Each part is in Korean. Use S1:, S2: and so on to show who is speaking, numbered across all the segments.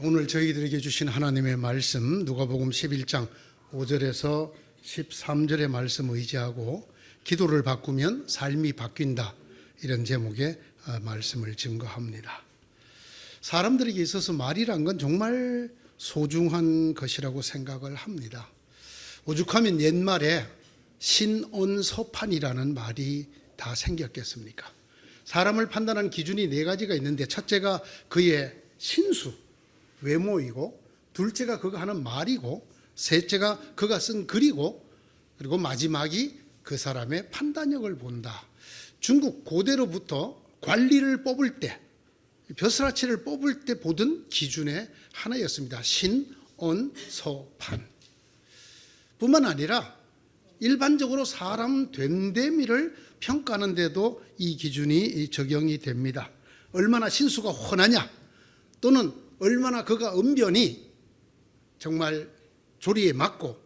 S1: 오늘 저희들에게 주신 하나님의 말씀 누가복음 11장 5절에서 13절의 말씀 의지하고 기도를 바꾸면 삶이 바뀐다, 이런 제목의 말씀을 증거합니다. 사람들에게 있어서 말이란 건 정말 소중한 것이라고 생각을 합니다. 오죽하면 옛말에 신온서판이라는 말이 다 생겼겠습니까? 사람을 판단하는 기준이 네 가지가 있는데, 첫째가 그의 신수, 외모이고, 둘째가 그가 하는 말이고, 셋째가 그가 쓴 글이고, 그리고 마지막이 그 사람의 판단력을 본다. 중국 고대로부터 관리를 뽑을 때, 벼슬아치를 뽑을 때 보던 기준의 하나였습니다. 신온서판. 뿐만 아니라 일반적으로 사람 된대미를 평가하는 데도 이 기준이 적용이 됩니다. 얼마나 신수가 훤하냐, 또는 얼마나 그가 언변이 정말 조리에 맞고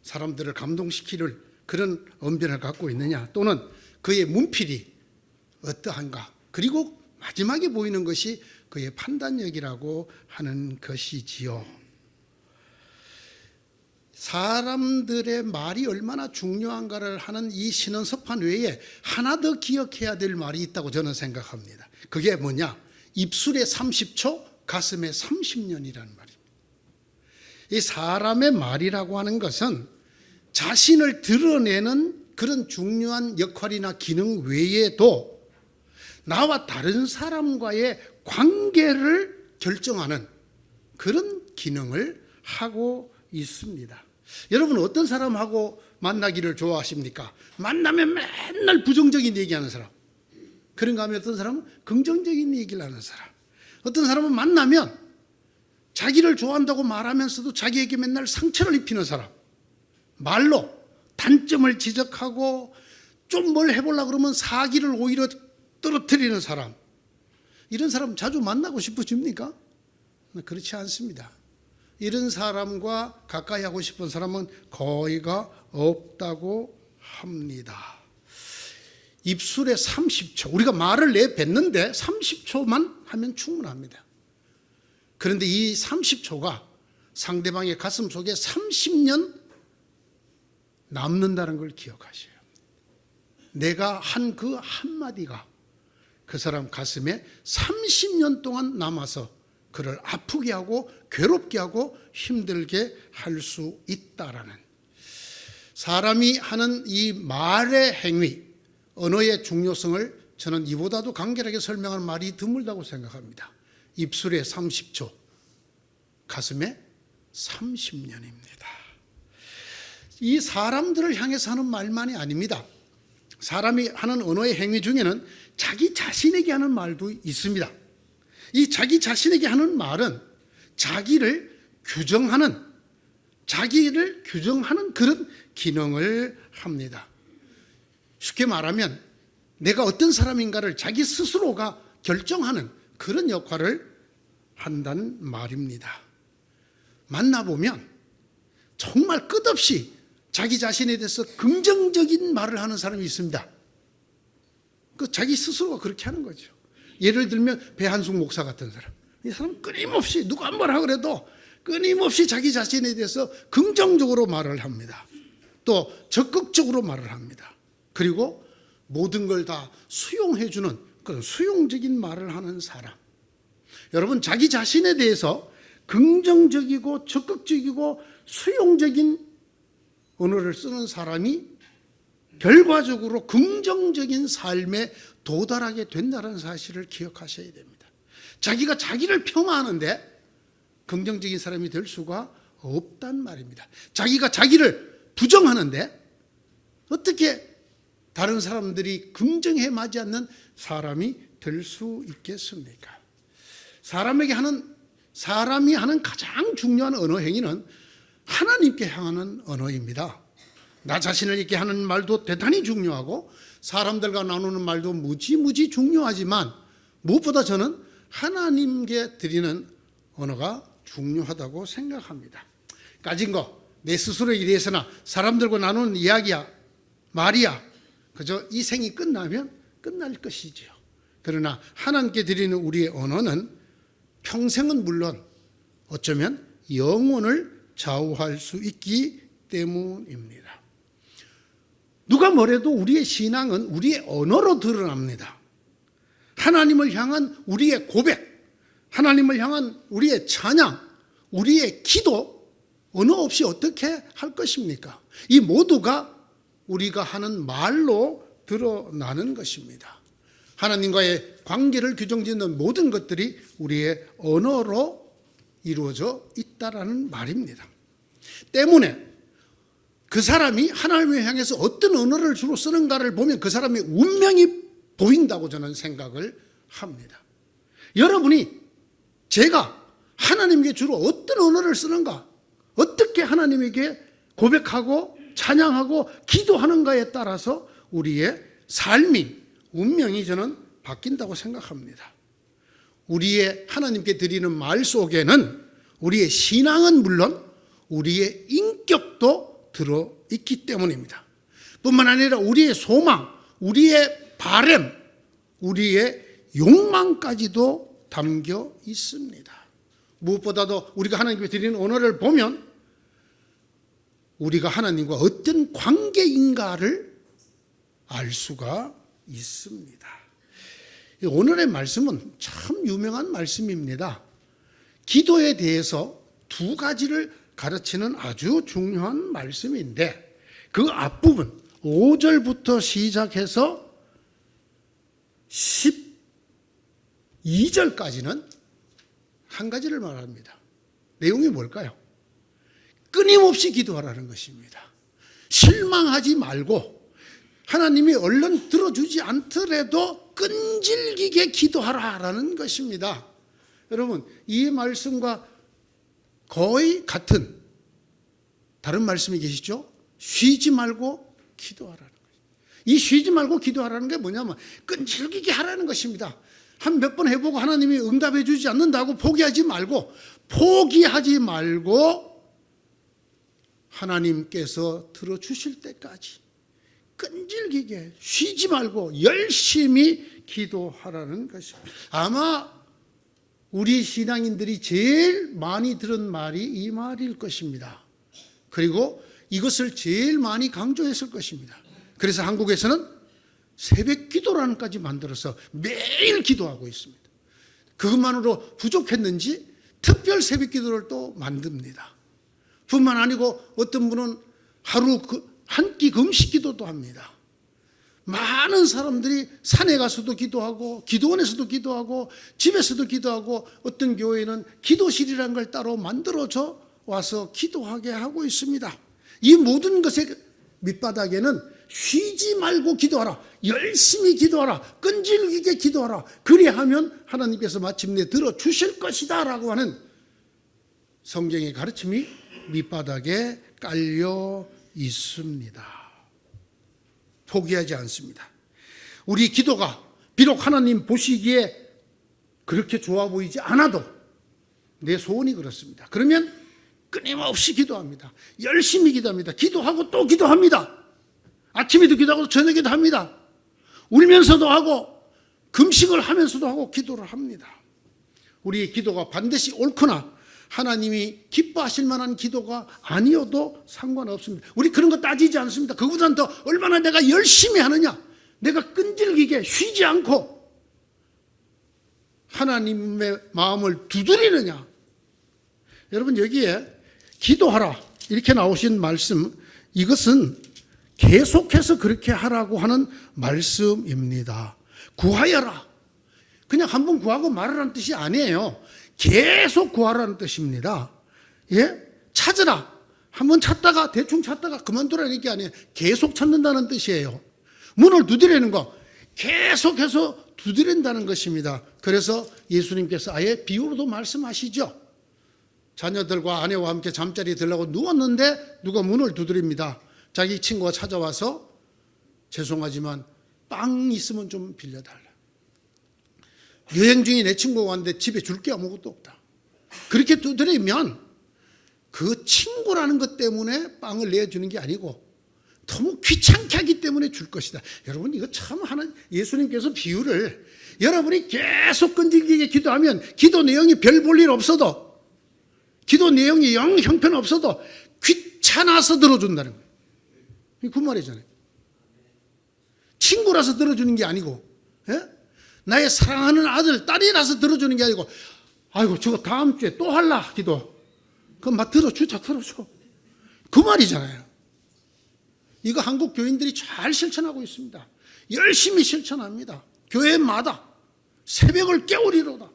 S1: 사람들을 감동시키는 그런 언변을 갖고 있느냐, 또는 그의 문필이 어떠한가, 그리고 마지막에 보이는 것이 그의 판단력이라고 하는 것이지요. 사람들의 말이 얼마나 중요한가를 하는 이 신원서판 외에 하나 더 기억해야 될 말이 있다고 저는 생각합니다. 그게 뭐냐? 입술에 30초, 가슴에 30년이라는 말입니다. 이 사람의 말이라고 하는 것은 자신을 드러내는 그런 중요한 역할이나 기능 외에도 나와 다른 사람과의 관계를 결정하는 그런 기능을 하고 있습니다. 여러분, 어떤 사람하고 만나기를 좋아하십니까? 만나면 맨날 부정적인 얘기하는 사람. 그런가 하면 어떤 사람은 긍정적인 얘기를 하는 사람. 어떤 사람은 만나면 자기를 좋아한다고 말하면서도 자기에게 맨날 상처를 입히는 사람. 말로 단점을 지적하고 좀 뭘 해보려고 그러면 사기를 오히려 떨어뜨리는 사람. 이런 사람 자주 만나고 싶으십니까? 그렇지 않습니다. 이런 사람과 가까이 하고 싶은 사람은 거의가 없다고 합니다. 입술에 30초, 우리가 말을 내뱉는데 30초만 하면 충분합니다. 그런데 이 30초가 상대방의 가슴 속에 30년 남는다는 걸 기억하셔야 합니다. 내가 한 그 한마디가 그 사람 가슴에 30년 동안 남아서 그를 아프게 하고 괴롭게 하고 힘들게 할 수 있다라는, 사람이 하는 이 말의 행위, 언어의 중요성을 저는 이보다도 간결하게 설명하는 말이 드물다고 생각합니다. 입술에 30초, 가슴에 30년입니다. 이 사람들을 향해서 하는 말만이 아닙니다. 사람이 하는 언어의 행위 중에는 자기 자신에게 하는 말도 있습니다. 이 자기 자신에게 하는 말은 자기를 규정하는 그런 기능을 합니다. 쉽게 말하면 내가 어떤 사람인가를 자기 스스로가 결정하는 그런 역할을 한다는 말입니다. 만나보면 정말 끝없이 자기 자신에 대해서 긍정적인 말을 하는 사람이 있습니다. 그 자기 스스로가 그렇게 하는 거죠. 예를 들면 배한숙 목사 같은 사람. 이 사람 끊임없이 누가 뭐라 그래도 끊임없이 자기 자신에 대해서 긍정적으로 말을 합니다. 또 적극적으로 말을 합니다. 그리고 모든 걸 다 수용해주는 그런 수용적인 말을 하는 사람. 여러분, 자기 자신에 대해서 긍정적이고 적극적이고 수용적인 언어를 쓰는 사람이 결과적으로 긍정적인 삶에 도달하게 된다는 사실을 기억하셔야 됩니다. 자기가 자기를 폄하하는데 긍정적인 사람이 될 수가 없단 말입니다. 자기가 자기를 부정하는데 어떻게 다른 사람들이 긍정해 맞지 않는 사람이 될 수 있겠습니까? 사람이 하는 가장 중요한 언어 행위는 하나님께 향하는 언어입니다. 나 자신을 있게 하는 말도 대단히 중요하고 사람들과 나누는 말도 무지무지 중요하지만 무엇보다 저는 하나님께 드리는 언어가 중요하다고 생각합니다. 가진 거, 내 스스로에 대해서나 사람들과 나누는 이야기야, 말이야, 그저 이 생이 끝나면 끝날 것이지요. 그러나 하나님께 드리는 우리의 언어는 평생은 물론 어쩌면 영혼을 좌우할 수 있기 때문입니다. 누가 뭐래도 우리의 신앙은 우리의 언어로 드러납니다. 하나님을 향한 우리의 고백, 하나님을 향한 우리의 찬양, 우리의 기도, 언어 없이 어떻게 할 것입니까? 이 모두가 우리가 하는 말로 드러나는 것입니다. 하나님과의 관계를 규정짓는 모든 것들이 우리의 언어로 이루어져 있다라는 말입니다. 때문에 그 사람이 하나님을 향해서 어떤 언어를 주로 쓰는가를 보면 그 사람의 운명이 보인다고 저는 생각을 합니다. 여러분이 제가 하나님께 주로 어떤 언어를 쓰는가, 어떻게 하나님에게 고백하고 찬양하고 기도하는가에 따라서 우리의 삶이, 운명이 저는 바뀐다고 생각합니다. 우리의 하나님께 드리는 말 속에는 우리의 신앙은 물론 우리의 인격도 들어있기 때문입니다. 뿐만 아니라 우리의 소망, 우리의 바람, 우리의 욕망까지도 담겨 있습니다. 무엇보다도 우리가 하나님께 드리는 언어를 보면 우리가 하나님과 어떤 관계인가를 알 수가 있습니다. 오늘의 말씀은 참 유명한 말씀입니다. 기도에 대해서 두 가지를 가르치는 아주 중요한 말씀인데 그 앞부분 5절부터 시작해서 12절까지는 한 가지를 말합니다. 내용이 뭘까요? 끊임없이 기도하라는 것입니다. 실망하지 말고 하나님이 얼른 들어주지 않더라도 끈질기게 기도하라라는 것입니다. 여러분, 이 말씀과 거의 같은 다른 말씀이 계시죠? 쉬지 말고 기도하라는 거예요. 이 쉬지 말고 기도하라는 게 뭐냐면 끈질기게 하라는 것입니다. 한 몇 번 해보고 하나님이 응답해 주지 않는다고 포기하지 말고 하나님께서 들어주실 때까지 끈질기게 쉬지 말고 열심히 기도하라는 것입니다. 아마 우리 신앙인들이 제일 많이 들은 말이 이 말일 것입니다. 그리고 이것을 제일 많이 강조했을 것입니다. 그래서 한국에서는 새벽 기도란까지 만들어서 매일 기도하고 있습니다. 그것만으로 부족했는지 특별 새벽 기도를 또 만듭니다. 뿐만 아니고 어떤 분은 하루 한 끼 금식 기도도 합니다. 많은 사람들이 산에 가서도 기도하고 기도원에서도 기도하고 집에서도 기도하고 어떤 교회는 기도실이라는 걸 따로 만들어져 와서 기도하게 하고 있습니다. 이 모든 것의 밑바닥에는 쉬지 말고 기도하라, 열심히 기도하라, 끈질기게 기도하라, 그리하면 하나님께서 마침내 들어주실 것이다 라고 하는 성경의 가르침이 밑바닥에 깔려 있습니다. 포기하지 않습니다. 우리 기도가 비록 하나님 보시기에 그렇게 좋아 보이지 않아도 내 소원이 그렇습니다. 그러면 끊임없이 기도합니다. 열심히 기도합니다. 기도하고 또 기도합니다. 아침에도 기도하고 저녁에도 합니다. 울면서도 하고 금식을 하면서도 하고 기도를 합니다. 우리의 기도가 반드시 옳거나 하나님이 기뻐하실 만한 기도가 아니어도 상관없습니다. 우리 그런 거 따지지 않습니다. 그보다는 더 얼마나 내가 열심히 하느냐, 내가 끈질기게 쉬지 않고 하나님의 마음을 두드리느냐. 여러분, 여기에 기도하라 이렇게 나오신 말씀, 이것은 계속해서 그렇게 하라고 하는 말씀입니다. 구하여라, 그냥 한번 구하고 말하라는 뜻이 아니에요. 계속 구하라는 뜻입니다. 예? 찾으라, 한번 찾다가 대충 찾다가 그만두라는 게 아니에요. 계속 찾는다는 뜻이에요. 문을 두드리는 거, 계속해서 두드린다는 것입니다. 그래서 예수님께서 아예 비유로도 말씀하시죠. 자녀들과 아내와 함께 잠자리에 들려고 누웠는데 누가 문을 두드립니다. 자기 친구가 찾아와서 죄송하지만 빵 있으면 좀 빌려달라. 여행 중에 내 친구가 왔는데 집에 줄 게 아무것도 없다. 그렇게 두드리면 그 친구라는 것 때문에 빵을 내주는 게 아니고 너무 귀찮게 하기 때문에 줄 것이다. 여러분, 이거 참 예수님께서 비유를, 여러분이 계속 끈질기게 기도하면 기도 내용이 별 볼 일 없어도 기도 내용이 영 형편없어도 귀찮아서 들어준다는 거예요. 그 말이잖아요. 친구라서 들어주는 게 아니고, 예? 나의 사랑하는 아들, 딸이라서 들어주는 게 아니고, 아이고 저거 다음 주에 또 할라 기도. 그럼 막 들어줘. 그 말이잖아요. 이거 한국 교인들이 잘 실천하고 있습니다. 열심히 실천합니다. 교회마다 새벽을 깨우리로다.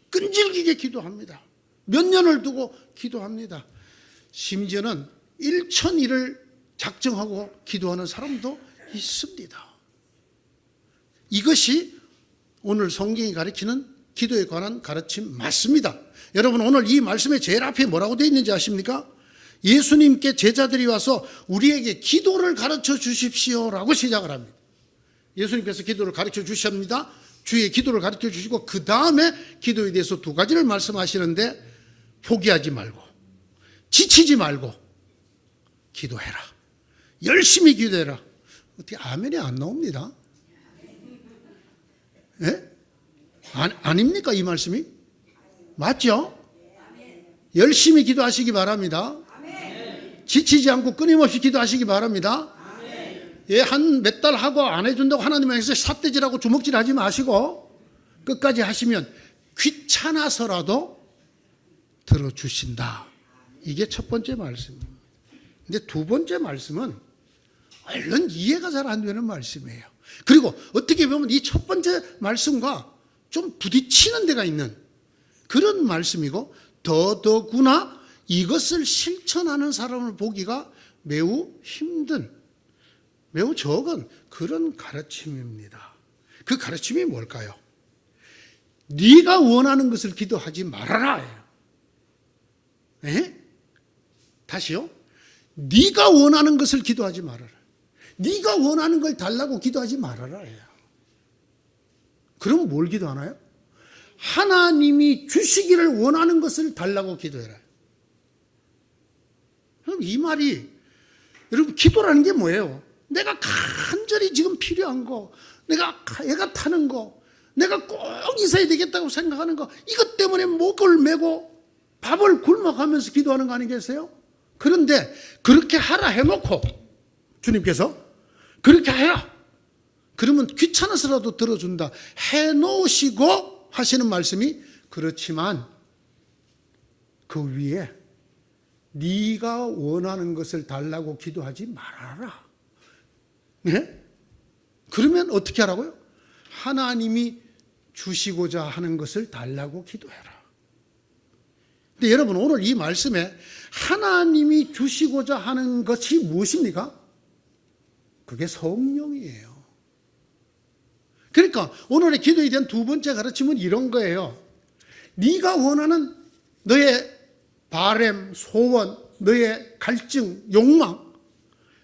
S1: 끈질기게 기도합니다. 몇 년을 두고 기도합니다. 심지어는 1,000일을 작정하고 기도하는 사람도 있습니다. 이것이 오늘 성경이 가르치는 기도에 관한 가르침 맞습니다. 여러분, 오늘 이 말씀의 제일 앞에 뭐라고 되어 있는지 아십니까? 예수님께 제자들이 와서 우리에게 기도를 가르쳐 주십시오라고 시작을 합니다. 예수님께서 기도를 가르쳐 주십니다. 주의 기도를 가르쳐 주시고 그 다음에 기도에 대해서 두 가지를 말씀하시는데, 포기하지 말고 지치지 말고 기도해라. 열심히 기도해라. 어떻게 아멘이 안 나옵니다? 예? 아닙니까 이 말씀이? 맞죠? 열심히 기도하시기 바랍니다. 지치지 않고 끊임없이 기도하시기 바랍니다. 예, 한 몇 달 하고 안 해준다고 하나님께서 삿대질하고 주먹질하지 마시고 끝까지 하시면 귀찮아서라도 들어주신다. 이게 첫 번째 말씀입니다. 근데 두 번째 말씀은 얼른 이해가 잘 안 되는 말씀이에요. 그리고 어떻게 보면 이 첫 번째 말씀과 좀 부딪히는 데가 있는 그런 말씀이고, 더더구나 이것을 실천하는 사람을 보기가 매우 힘든, 매우 적은 그런 가르침입니다. 그 가르침이 뭘까요? 네가 원하는 것을 기도하지 말아라. 에? 다시요. 네가 원하는 것을 기도하지 말아라. 네가 원하는 걸 달라고 기도하지 말아라. 그럼 뭘 기도하나요? 하나님이 주시기를 원하는 것을 달라고 기도해라. 그럼 이 말이, 여러분, 기도라는 게 뭐예요? 내가 간절히 지금 필요한 거, 내가 애가 타는 거, 내가 꼭 있어야 되겠다고 생각하는 거, 이것 때문에 목을 메고 밥을 굶어가면서 기도하는 거 아니겠어요? 그런데 그렇게 하라 해놓고 주님께서 그렇게 해라, 그러면 귀찮아서라도 들어준다 해놓으시고 하시는 말씀이, 그렇지만 그 위에 네가 원하는 것을 달라고 기도하지 말아라. 네? 그러면 어떻게 하라고요? 하나님이 주시고자 하는 것을 달라고 기도해라. 근데 여러분, 오늘 이 말씀에 하나님이 주시고자 하는 것이 무엇입니까? 그게 성령이에요. 그러니까 오늘의 기도에 대한 두 번째 가르침은 이런 거예요. 네가 원하는 너의 바램, 소원, 너의 갈증, 욕망,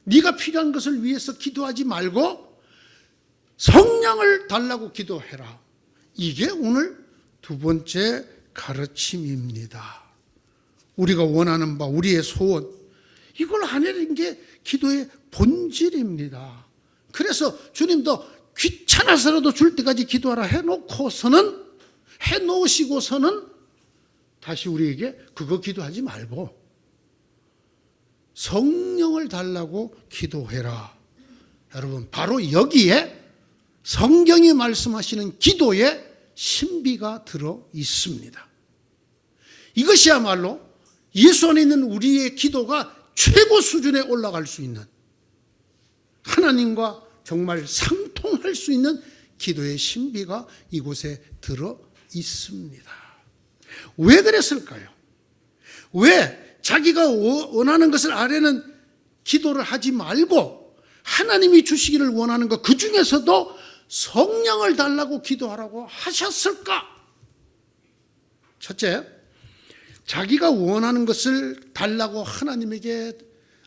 S1: 네가 필요한 것을 위해서 기도하지 말고 성령을 달라고 기도해라. 이게 오늘 두 번째 가르침입니다. 우리가 원하는 바, 우리의 소원, 이걸 하려는 게 기도의 본질입니다. 그래서 주님도 귀찮아서라도 줄 때까지 기도하라 해놓으시고서는 다시 우리에게 그거 기도하지 말고 성령을 달라고 기도해라. 여러분, 바로 여기에 성경이 말씀하시는 기도의 신비가 들어 있습니다. 이것이야말로 예수 안에 있는 우리의 기도가 최고 수준에 올라갈 수 있는, 하나님과 정말 상통할 수 있는 기도의 신비가 이곳에 들어 있습니다. 왜 그랬을까요? 왜 자기가 원하는 것을 아래는 기도를 하지 말고 하나님이 주시기를 원하는 것, 그 중에서도 성령을 달라고 기도하라고 하셨을까? 첫째, 자기가 원하는 것을 달라고 하나님에게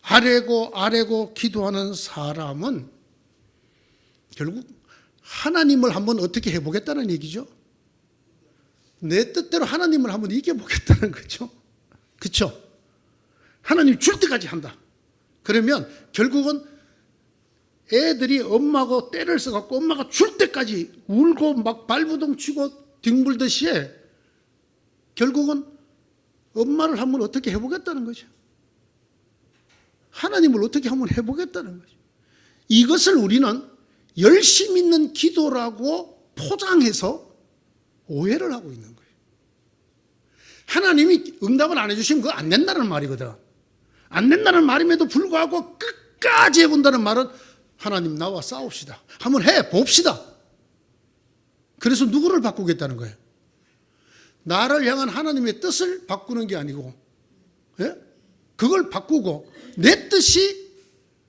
S1: 아뢰고 기도하는 사람은 결국 하나님을 한번 어떻게 해보겠다는 얘기죠. 내 뜻대로 하나님을 한번 이겨보겠다는 거죠. 그렇죠? 하나님 줄 때까지 한다. 그러면 결국은 애들이 엄마하고 떼를 써갖고 엄마가 줄 때까지 울고 막 발부동 치고 뒹굴듯이 결국은 엄마를 한번 어떻게 해보겠다는 거죠. 하나님을 어떻게 한번 해보겠다는 거죠. 이것을 우리는 열심 있는 기도라고 포장해서 오해를 하고 있는 거예요. 하나님이 응답을 안 해주시면 그거 안 된다는 말이거든. 안 된다는 말임에도 불구하고 끝까지 해본다는 말은 하나님 나와 싸웁시다. 한번 해봅시다. 그래서 누구를 바꾸겠다는 거예요? 나를 향한 하나님의 뜻을 바꾸는 게 아니고, 예? 그걸 바꾸고 내 뜻이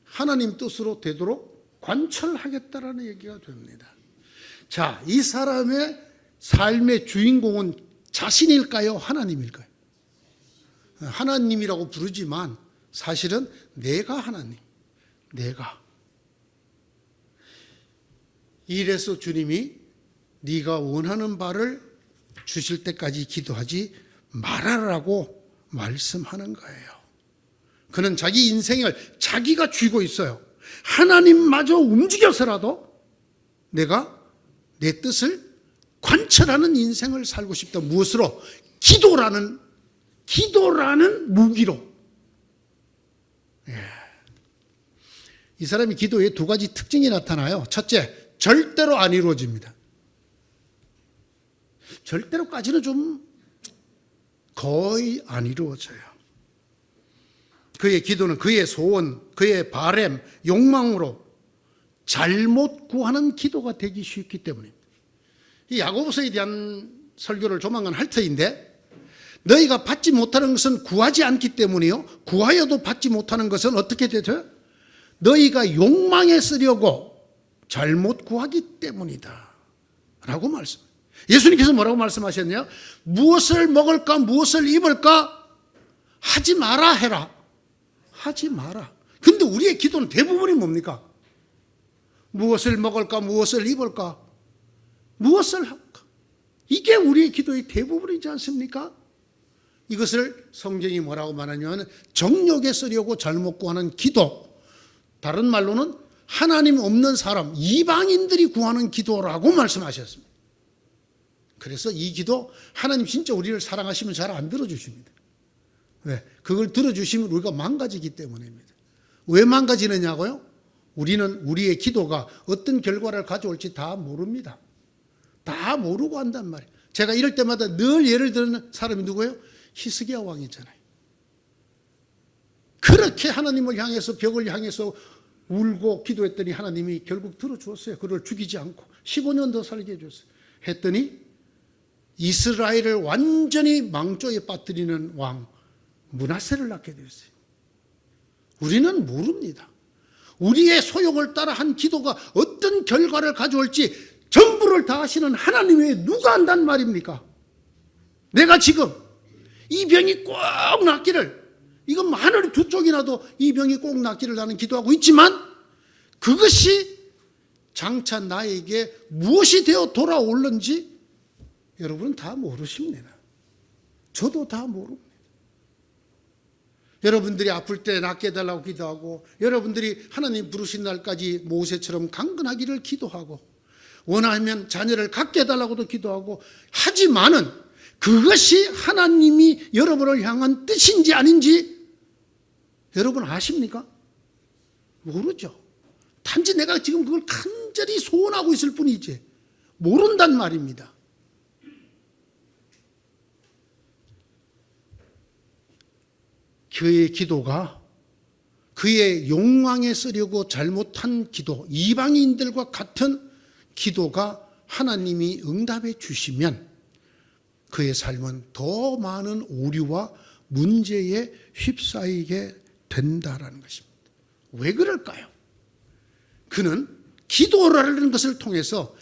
S1: 하나님 뜻으로 되도록 관철하겠다라는 얘기가 됩니다. 자, 이 사람의 삶의 주인공은 자신일까요? 하나님일까요? 하나님이라고 부르지만 사실은 내가 하나님, 내가. 이래서 주님이 네가 원하는 바를 주실 때까지 기도하지 말아라고 말씀하는 거예요. 그는 자기 인생을 자기가 쥐고 있어요. 하나님마저 움직여서라도 내가 내 뜻을 관철하는 인생을 살고 싶다. 무엇으로? 기도라는 무기로. 이 사람이 기도에 두 가지 특징이 나타나요. 첫째, 절대로 안 이루어집니다. 절대로까지는 좀 거의 안 이루어져요. 그의 기도는 그의 소원, 그의 바램, 욕망으로 잘못 구하는 기도가 되기 쉽기 때문입니다. 이 야고보서에 대한 설교를 조만간 할 터인데, 너희가 받지 못하는 것은 구하지 않기 때문이요, 구하여도 받지 못하는 것은 어떻게 되죠? 너희가 욕망에 쓰려고 잘못 구하기 때문이다 라고 말씀. 예수님께서 뭐라고 말씀하셨냐? 무엇을 먹을까, 무엇을 입을까 하지 마라 해라. 하지 마라. 근데 우리의 기도는 대부분이 뭡니까? 무엇을 먹을까, 무엇을 입을까, 무엇을 할까. 이게 우리의 기도의 대부분이지 않습니까? 이것을 성경이 뭐라고 말하냐면 정욕에 쓰려고 잘못 구하는 기도. 다른 말로는 하나님 없는 사람, 이방인들이 구하는 기도라고 말씀하셨습니다. 그래서 이 기도, 하나님 진짜 우리를 사랑하시면 잘 안 들어주십니다. 왜? 그걸 들어주시면 우리가 망가지기 때문입니다. 왜 망가지느냐고요? 우리는 우리의 기도가 어떤 결과를 가져올지 다 모릅니다. 다 모르고 한단 말이에요. 제가 이럴 때마다 늘 예를 드는 사람이 누구예요? 히스기야 왕이잖아요. 그렇게 하나님을 향해서, 벽을 향해서 울고 기도했더니 하나님이 결국 들어주었어요. 그를 죽이지 않고 15년 더 살게 해줬어요. 했더니 이스라엘을 완전히 망조에 빠뜨리는 왕 므낫세를 낳게 되었어요. 우리는 모릅니다. 우리의 소욕을 따라 한 기도가 어떤 결과를 가져올지 전부를 다 하시는 하나님 외에 누가 안단 말입니까? 내가 지금 이 병이 꼭 낫기를, 이건 하늘이 두 쪽이 나도 이 병이 꼭 낫기를 나는 기도하고 있지만 그것이 장차 나에게 무엇이 되어 돌아올는지 여러분은 다 모르십니다. 저도 다 모릅니다. 여러분들이 아플 때 낫게 해달라고 기도하고, 여러분들이 하나님 부르신 날까지 모세처럼 강건하기를 기도하고, 원하면 자녀를 갖게 해달라고도 기도하고 하지만은 그것이 하나님이 여러분을 향한 뜻인지 아닌지 여러분 아십니까? 모르죠. 단지 내가 지금 그걸 간절히 소원하고 있을 뿐이지 모른단 말입니다. 그의 기도가 그의 욕망에 쓰려고 잘못한 기도, 이방인들과 같은 기도가 하나님이 응답해 주시면 그의 삶은 더 많은 오류와 문제에 휩싸이게 된다라는 것입니다. 왜 그럴까요? 그는 기도라는 것을 통해서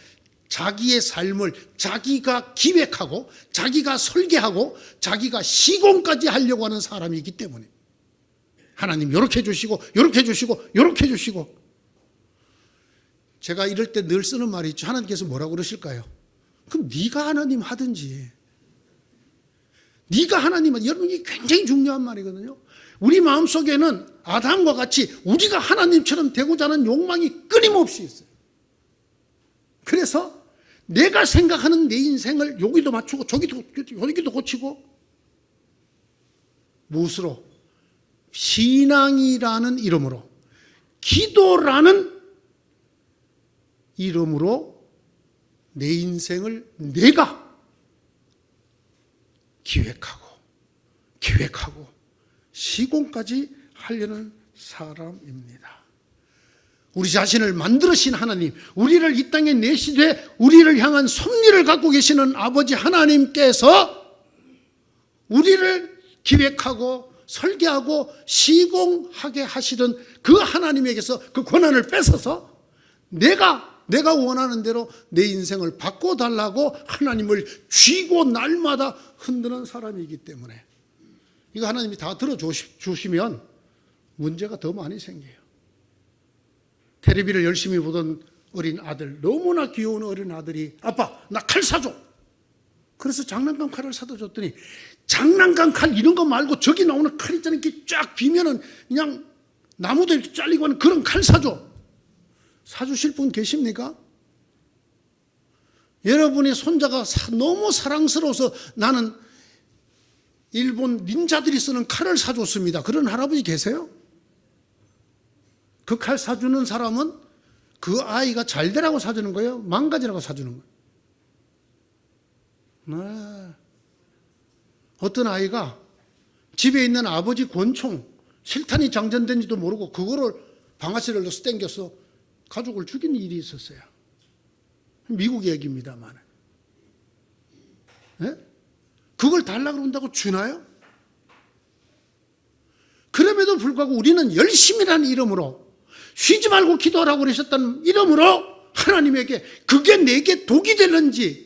S1: 자기의 삶을 자기가 기획하고 자기가 설계하고 자기가 시공까지 하려고 하는 사람이기 때문에 하나님 이렇게 해주시고 이렇게 해주시고 이렇게 해주시고. 제가 이럴 때 늘 쓰는 말이 있죠. 하나님께서 뭐라고 그러실까요? 그럼 네가 하나님 하든지. 네가 하나님 하든지. 여러분, 이게 굉장히 중요한 말이거든요. 우리 마음속에는 아담과 같이 우리가 하나님처럼 되고자 하는 욕망이 끊임없이 있어요. 그래서 내가 생각하는 내 인생을 여기도 맞추고 저기도 고치고 무엇으로? 신앙이라는 이름으로, 기도라는 이름으로 내 인생을 내가 기획하고 시공까지 하려는 사람입니다. 우리 자신을 만들으신 하나님, 우리를 이 땅에 내시되 우리를 향한 섭리를 갖고 계시는 아버지 하나님께서 우리를 기획하고 설계하고 시공하게 하시던 그 하나님에게서 그 권한을 뺏어서 내가 원하는 대로 내 인생을 바꿔달라고 하나님을 쥐고 날마다 흔드는 사람이기 때문에 이거 하나님이 다 들어주시면 문제가 더 많이 생겨요. 텔레비를 열심히 보던 어린 아들, 너무나 귀여운 어린 아들이 아빠 나 칼 사줘. 그래서 장난감 칼을 사다 줬더니 장난감 칼 이런 거 말고 저기 나오는 칼 있잖아요. 이렇게 쫙 비면은 그냥 나무도 이렇게 잘리고 하는 그런 칼 사줘. 사주실 분 계십니까? 여러분의 손자가 너무 사랑스러워서 나는 일본 닌자들이 쓰는 칼을 사줬습니다. 그런 할아버지 계세요? 그 칼 사주는 사람은 그 아이가 잘 되라고 사주는 거예요? 망가지라고 사주는 거예요? 네. 어떤 아이가 집에 있는 아버지 권총, 실탄이 장전된지도 모르고 그거를 방아쇠를 넣어서 당겨서 가족을 죽인 일이 있었어요. 미국 얘기입니다만. 네? 그걸 달라고 그런다고 주나요? 그럼에도 불구하고 우리는 열심이라는 이름으로 쉬지 말고 기도하라고 그러셨다는 이름으로 하나님에게 그게 내게 독이 되는지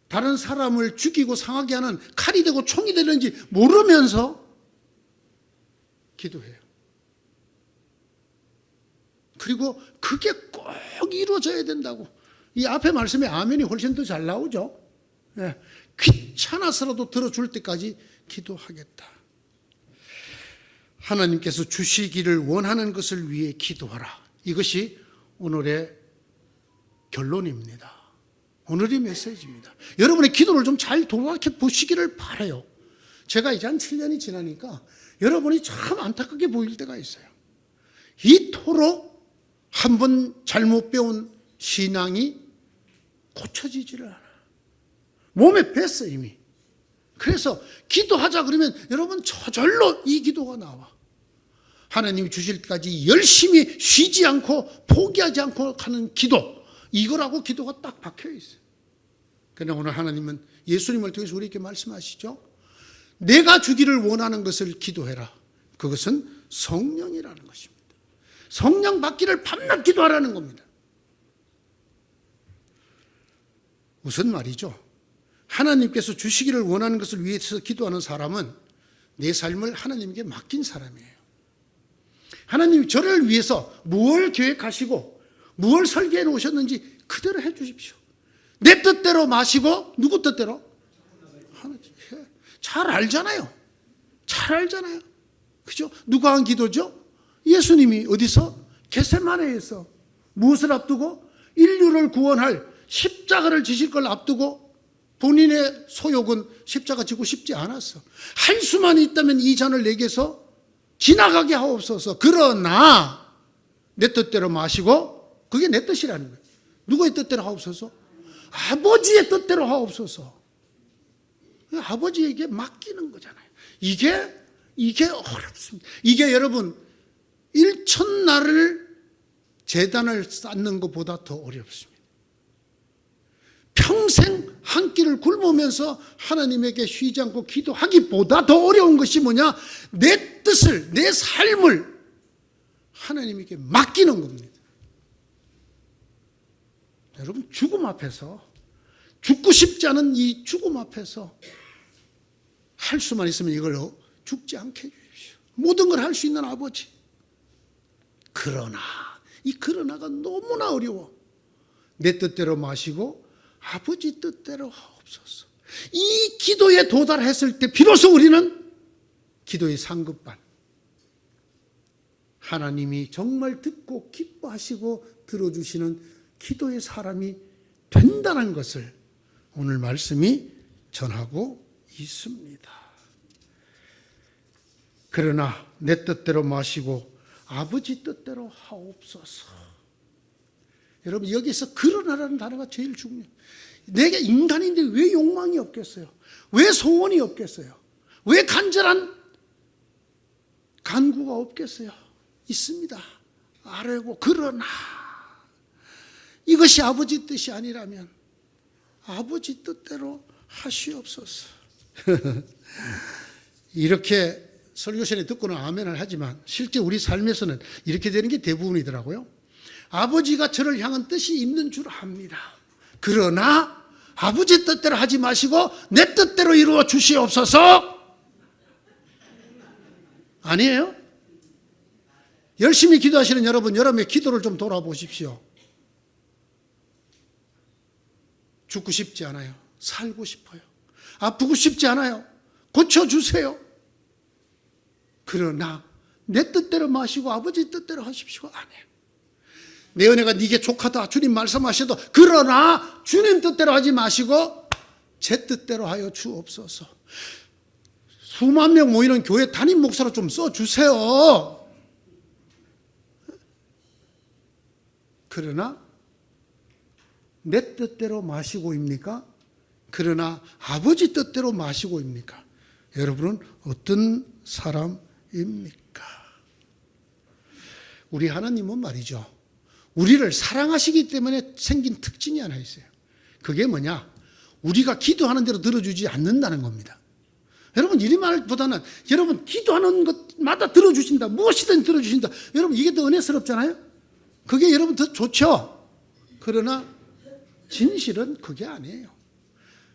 S1: 다른 사람을 죽이고 상하게 하는 칼이 되고 총이 되는지 모르면서 기도해요. 그리고 그게 꼭 이루어져야 된다고. 이 앞에 말씀에 아멘이 훨씬 더 잘 나오죠. 네. 귀찮아서라도 들어줄 때까지 기도하겠다. 하나님께서 주시기를 원하는 것을 위해 기도하라. 이것이 오늘의 결론입니다. 오늘의 메시지입니다. 여러분의 기도를 좀 잘 돌아켜 보시기를 바라요. 제가 이제 한 7년이 지나니까 여러분이 참 안타깝게 보일 때가 있어요. 이토록 한번 잘못 배운 신앙이 고쳐지지를 않아. 몸에 뱄어 이미. 그래서 기도하자 그러면 여러분 저절로 이 기도가 나와. 하나님이 주실 때까지 열심히 쉬지 않고 포기하지 않고 하는 기도, 이거라고 기도가 딱 박혀 있어요. 그러나 오늘 하나님은 예수님을 통해서 우리에게 말씀하시죠. 내가 주기를 원하는 것을 기도해라. 그것은 성령이라는 것입니다. 성령 받기를 밤낮 기도하라는 겁니다. 무슨 말이죠? 하나님께서 주시기를 원하는 것을 위해서 기도하는 사람은 내 삶을 하나님께 맡긴 사람이에요. 하나님이 저를 위해서 무엇을 계획하시고 무엇을 설계해 놓으셨는지 그대로 해 주십시오. 내 뜻대로 마시고 누구 뜻대로? 잘 알잖아요. 잘 알잖아요. 그죠? 누가 한 기도죠? 예수님이 어디서? 겟세마네에서 무엇을 앞두고? 인류를 구원할 십자가를 지실 걸 앞두고 본인의 소욕은 십자가 지고 싶지 않았어. 할 수만 있다면 이 잔을 내게서 지나가게 하옵소서. 그러나 내 뜻대로 마시고, 그게 내 뜻이라는 거예요. 누구의 뜻대로 하옵소서? 아버지의 뜻대로 하옵소서. 아버지에게 맡기는 거잖아요. 이게 어렵습니다. 이게 여러분 1,000날을 제단을 쌓는 것보다 더 어렵습니다. 평생 한 끼를 굶으면서 하나님에게 쉬지 않고 기도하기보다 더 어려운 것이 뭐냐? 내 뜻을, 내 삶을 하나님에게 맡기는 겁니다. 여러분, 죽음 앞에서, 죽고 싶지 않은 이 죽음 앞에서 할 수만 있으면 이걸 죽지 않게 해주십시오. 모든 걸 할 수 있는 아버지. 그러나 이 그러나가 너무나 어려워. 내 뜻대로 마시고 아버지 뜻대로 하옵소서. 이 기도에 도달했을 때 비로소 우리는 기도의 상급반, 하나님이 정말 듣고 기뻐하시고 들어주시는 기도의 사람이 된다는 것을 오늘 말씀이 전하고 있습니다. 그러나 내 뜻대로 마시고 아버지 뜻대로 하옵소서. 여러분, 여기서 그러나라는 단어가 제일 중요해요. 내가 인간인데 왜 욕망이 없겠어요? 왜 소원이 없겠어요? 왜 간절한 간구가 없겠어요? 있습니다. 아뢰고 그러나 이것이 아버지 뜻이 아니라면 아버지 뜻대로 하시옵소서. 이렇게 설교 시간에 듣고는 아멘을 하지만 실제 우리 삶에서는 이렇게 되는 게 대부분이더라고요. 아버지가 저를 향한 뜻이 있는 줄 압니다. 그러나 아버지 뜻대로 하지 마시고 내 뜻대로 이루어 주시옵소서. 아니에요? 열심히 기도하시는 여러분, 여러분의 기도를 좀 돌아보십시오. 죽고 싶지 않아요. 살고 싶어요. 아프고 싶지 않아요. 고쳐주세요. 그러나 내 뜻대로 마시고 아버지 뜻대로 하십시오. 안 해요. 내 은혜가 네게 족하다 주님 말씀하셔도 그러나 주님 뜻대로 하지 마시고 제 뜻대로 하여 주옵소서. 수만 명 모이는 교회 담임 목사로 좀 써주세요. 그러나 내 뜻대로 마시고입니까? 그러나 아버지 뜻대로 마시고입니까? 여러분은 어떤 사람입니까? 우리 하나님은 말이죠, 우리를 사랑하시기 때문에 생긴 특징이 하나 있어요. 그게 뭐냐? 우리가 기도하는 대로 들어주지 않는다는 겁니다. 여러분, 이 말보다는 여러분 기도하는 것마다 들어주신다, 무엇이든 들어주신다. 여러분, 이게 더 은혜스럽잖아요. 그게 여러분 더 좋죠. 그러나 진실은 그게 아니에요.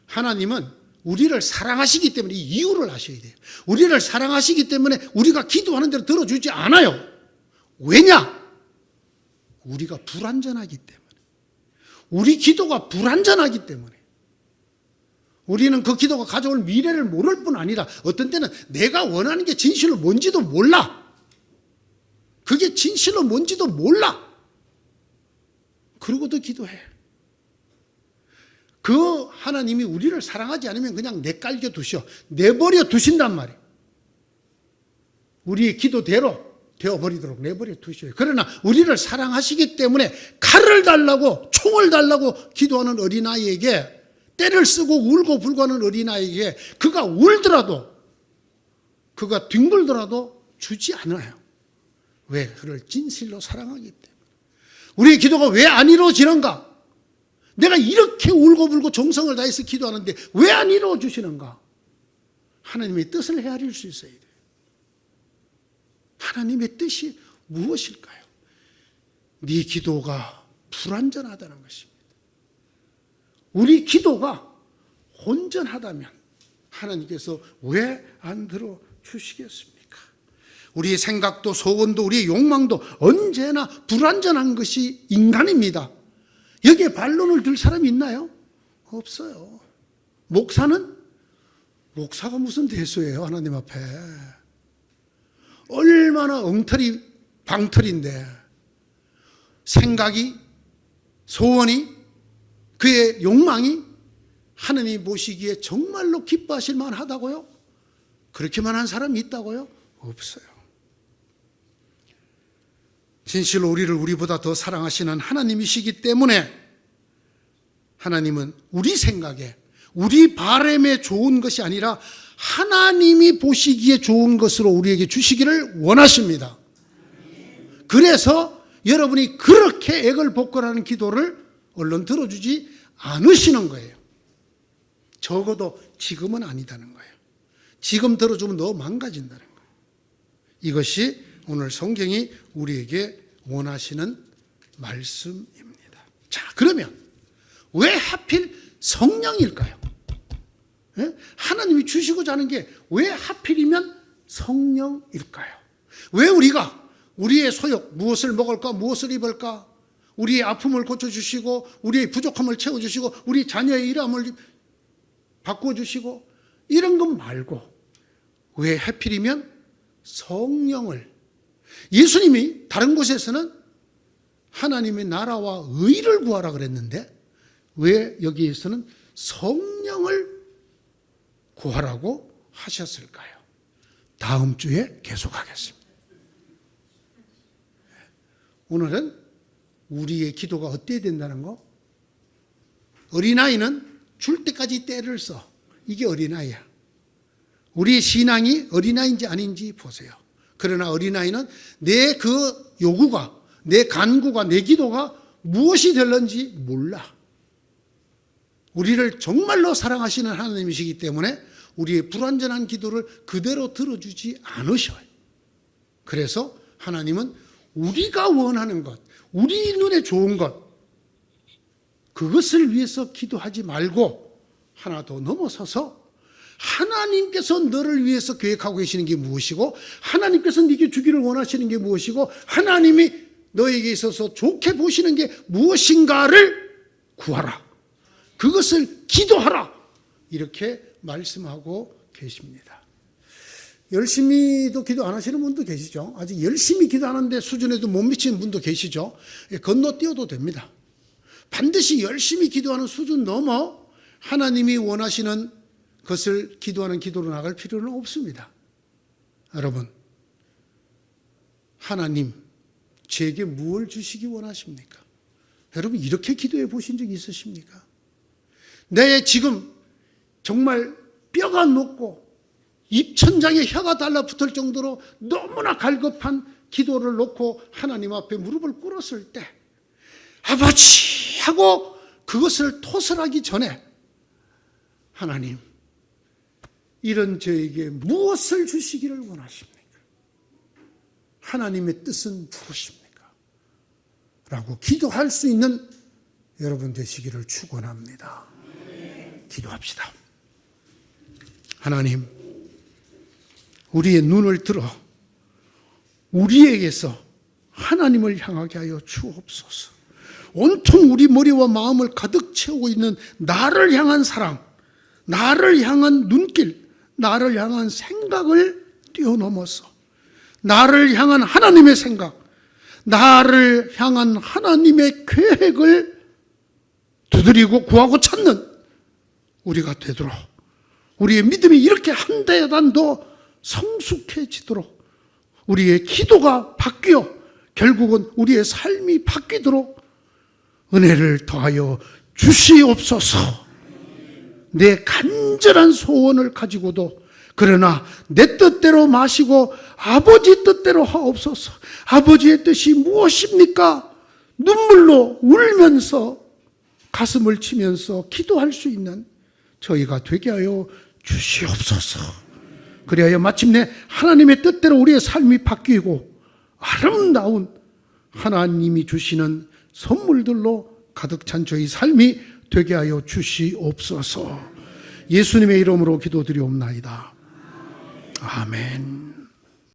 S1: 하나님은 우리를 사랑하시기 때문에 이 이유를 아셔야 돼요. 우리를 사랑하시기 때문에 우리가 기도하는 대로 들어주지 않아요. 왜냐? 우리가 불완전하기 때문에. 우리 기도가 불완전하기 때문에. 우리는 그 기도가 가져올 미래를 모를 뿐 아니라 어떤 때는 내가 원하는 게 진실로 뭔지도 몰라. 그게 진실로 뭔지도 몰라. 그러고도 기도해. 그 하나님이 우리를 사랑하지 않으면 그냥 내깔겨 두셔. 내버려 두신단 말이에요. 우리의 기도대로 되어버리도록 내버려 두셔요. 그러나 우리를 사랑하시기 때문에 칼을 달라고, 총을 달라고 기도하는 어린아이에게, 때를 쓰고 울고 불고하는 어린아이에게 그가 울더라도, 그가 뒹굴더라도 주지 않아요. 왜? 그를 진실로 사랑하기 때문에. 우리의 기도가 왜 안 이루어지는가? 내가 이렇게 울고 불고 정성을 다해서 기도하는데 왜 안 이루어 주시는가? 하나님의 뜻을 헤아릴 수 있어야 돼요. 하나님의 뜻이 무엇일까요? 네 기도가 불완전하다는 것입니다. 우리 기도가 온전하다면 하나님께서 왜 안 들어주시겠습니까? 우리의 생각도 소원도 우리의 욕망도 언제나 불완전한 것이 인간입니다. 여기에 반론을 들 사람이 있나요? 없어요. 목사가 무슨 대수예요, 하나님 앞에. 얼마나 엉터리 방터리인데 생각이, 소원이, 그의 욕망이 하나님이 보시기에 정말로 기뻐하실 만하다고요? 그렇게만 한 사람이 있다고요? 없어요. 진실로 우리를 우리보다 더 사랑하시는 하나님이시기 때문에 하나님은 우리 생각에, 우리 바람에 좋은 것이 아니라 하나님이 보시기에 좋은 것으로 우리에게 주시기를 원하십니다. 그래서 여러분이 그렇게 액을 복걸하는 기도를 얼른 들어주지 않으시는 거예요. 적어도 지금은 아니다는 거예요. 지금 들어주면 너 망가진다는 거예요. 이것이 오늘 성경이 우리에게 원하시는 말씀입니다. 자, 그러면 왜 하필 성령일까요? 예? 하나님이 주시고자 하는 게 왜 하필이면 성령일까요? 왜 우리가 우리의 소욕, 무엇을 먹을까, 무엇을 입을까, 우리의 아픔을 고쳐주시고 우리의 부족함을 채워주시고 우리 자녀의 일함을 바꿔주시고 이런 것 말고 왜 하필이면 성령을, 예수님이 다른 곳에서는 하나님의 나라와 의를 구하라 그랬는데 왜 여기에서는 성령을 구하라고 하셨을까요? 다음 주에 계속하겠습니다. 오늘은 우리의 기도가 어때야 된다는 거? 어린아이는 줄 때까지 때를 써. 이게 어린아이야. 우리의 신앙이 어린아이인지 아닌지 보세요. 그러나 어린아이는 내 그 요구가, 내 간구가, 내 기도가 무엇이 될런지 몰라. 우리를 정말로 사랑하시는 하나님이시기 때문에 우리의 불완전한 기도를 그대로 들어주지 않으셔요. 그래서 하나님은 우리가 원하는 것, 우리 눈에 좋은 것, 그것을 위해서 기도하지 말고 하나 더 넘어서서 하나님께서 너를 위해서 계획하고 계시는 게 무엇이고, 하나님께서 네게 주기를 원하시는 게 무엇이고, 하나님이 너에게 있어서 좋게 보시는 게 무엇인가를 구하라. 그것을 기도하라. 이렇게 말씀하고 계십니다. 열심히도 기도 안 하시는 분도 계시죠. 아직 열심히 기도하는데 수준에도 못 미치는 분도 계시죠. 건너뛰어도 됩니다. 반드시 열심히 기도하는 수준 넘어 하나님이 원하시는 것을 기도하는 기도로 나갈 필요는 없습니다. 여러분, 하나님 제게 무엇을 주시기 원하십니까? 여러분 이렇게 기도해 보신 적 있으십니까? 내 지금 정말 뼈가 녹고 입천장에 혀가 달라붙을 정도로 너무나 갈급한 기도를 놓고 하나님 앞에 무릎을 꿇었을 때 아버지 하고 그것을 토설하기 전에 하나님 이런 저에게 무엇을 주시기를 원하십니까? 하나님의 뜻은 무엇입니까? 라고 기도할 수 있는 여러분 되시기를 축원합니다. 기도합시다. 하나님, 우리의 눈을 들어 우리에게서 하나님을 향하게 하여 주옵소서. 온통 우리 머리와 마음을 가득 채우고 있는 나를 향한 사랑, 나를 향한 눈길, 나를 향한 생각을 뛰어넘어서 나를 향한 하나님의 생각, 나를 향한 하나님의 계획을 두드리고 구하고 찾는 우리가 되도록, 우리의 믿음이 이렇게 한 대단 더 성숙해지도록, 우리의 기도가 바뀌어 결국은 우리의 삶이 바뀌도록 은혜를 더하여 주시옵소서. 내 간절한 소원을 가지고도 그러나 내 뜻대로 마시고 아버지 뜻대로 하옵소서. 아버지의 뜻이 무엇입니까? 눈물로 울면서 가슴을 치면서 기도할 수 있는 저희가 되게 하여 주시옵소서. 그리하여 마침내 하나님의 뜻대로 우리의 삶이 바뀌고 아름다운 하나님이 주시는 선물들로 가득 찬 저희 삶이 되게 하여 주시옵소서. 예수님의 이름으로 기도드리옵나이다. 아멘.